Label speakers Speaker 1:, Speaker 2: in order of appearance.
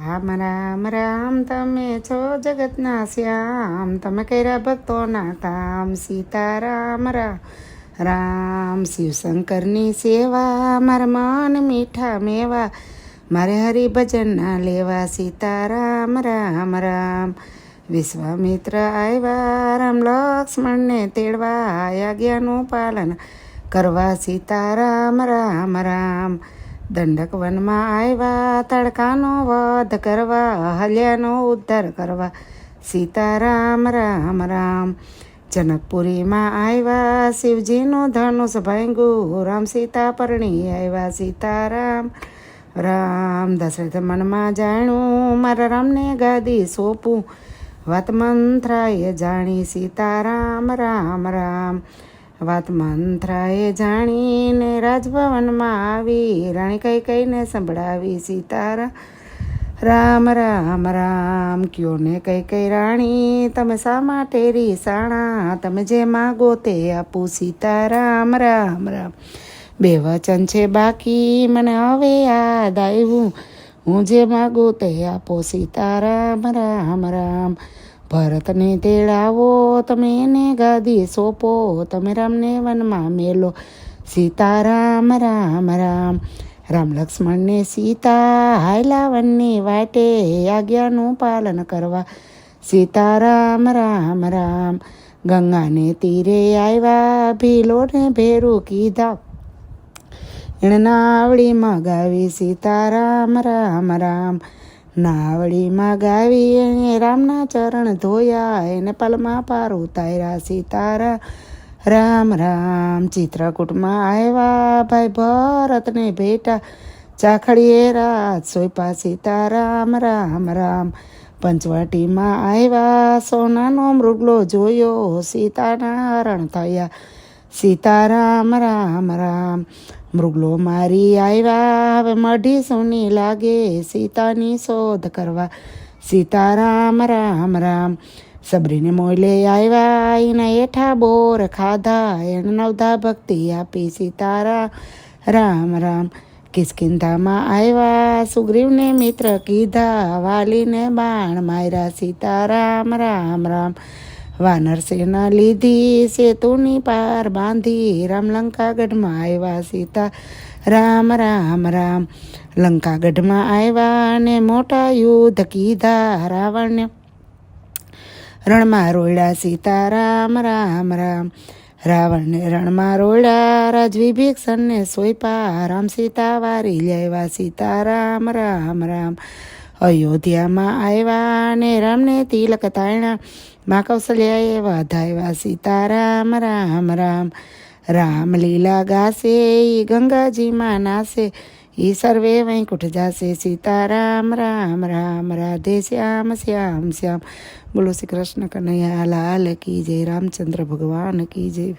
Speaker 1: રામ રામ રામ તમે છો જગતના શ્યામ, તમે કર્યા ભક્તોના કામ. સીતારામ રામ રામ. શિવશંકરની સેવા, મારા મન મીઠા મેવા, મારે હરિભજન ના લેવા. સીતારામ રામ રામ. વિશ્વામિત્ર આવ્યા, રામ લક્ષ્મણને તેડવા, આજ્ઞાનું પાલન કરવા. સીતારામ રામ રામ. દંડક વનમાં આવ્યા, તડકાનો વધ કરવા, અહલ્યાનો ઉદ્ધાર કરવા. સીતારામ રામ રામ. જનકપુરીમાં આવ્યા, શિવજીનું ધનુષ ભાંગ્યું, રામ સીતા પરણી આવ્યા. સીતારામ રામ. દશરથ મનમાં જાણ્યું, મારા રામને ગાદી સોંપું, વાત મંથરાએ જાણી. સીતારામ રામ રામ. વાત મંથરાએ જાણીને રાજભવનમાં આવી, રાણી કૈકેયીને સંભળાવી. સીતારામ રામ રામ રામ. કયો ને કૈકેયી રાણી, તમે શા માટે રીસાણા, તમે જે માગો તે આપું. સીતારામ રામ રામ. બે વચન છે બાકી, મને હવે યાદ આવ્યું, હું જે માગું તે આપો. સીતારામ રામ રામ. ભરતને તેડાવો, તમે એને ગાદી સોંપો, તમે રામને વનમાં મેલો. સીતારામ રામ રામ. રામ લક્ષ્મણને સીતા હાયલા વનની વાટે, આજ્ઞાનું પાલન કરવા. સીતારામ રામ રામ. ગંગાને તીરે આવ્યા, ભીલોને ભેરું કીધા, એણે નાવડી મગાવી. સીતારામ રામ રામ. નાવડીમાં ગાવી, એને રામના ચરણ ધોયા, એને પલમાં પાર ઉતાર્યા. સીતારામ રામ રામ. ચિત્રકૂટમાં આવ્યા, ભાઈ ભરતને ભેટા, ચાખડીએ રાત સોંપ્યા. સીતારામ રામ રામ. પંચવટીમાં આવ્યા, સોનાનો મૃગલો જોયો, સીતાના હરણ થયા. સીતારામ રામ રામ. મૃગલો મારી આવ્યા, હવે મઢી સોની લાગે, સીતાની શોધ કરવા. સીતારામ રામ રામ. સબરીને મોયલે આવ્યા, એના હેઠા બોર ખાધા, એને નવધા ભક્તિ આપી. સીતારામ રામ રામ. કિષ્કિંધામાં આવ્યા, સુગ્રીવને મિત્ર કીધા, વાલીને બાણ માર્યા. સીતારામ રામ રામ. વાનર સેના લીધી, સેતુની પાર બાંધી, રામ લંકાગઢમાં આવ્યા. સીતા રામ રામ રામ. લંકાગઢમાં આવ્યા ને મોટા યુદ્ધ કીધા, રાવણને રણમાં રોડ્યા. સીતારામ રામ રામ. રાવણને રણમાં રોડ્યા, રાજવિભીષણને સોંપ્યા, રામ સીતા વારી લેવા. સીતારામ રામ રામ. અયોધ્યામાં આવ્યા ને રામને તિલક તાણ્યા, મા કૌશલ્યાએ વધાવ્યા. સીતારામ રામ રામ. રામલીલા ગાશે, ઈ ગંગાજીમાં નાશે, ઈ સર્વે વૈકુંઠ જાશે. સીતારામ રામ રામ. રાધે શ્યામ શ્યામ શ્યામ. બોલો શ્રી કૃષ્ણ કનૈયા લાલ કી જય, રામચંદ્ર ભગવાન કી જય.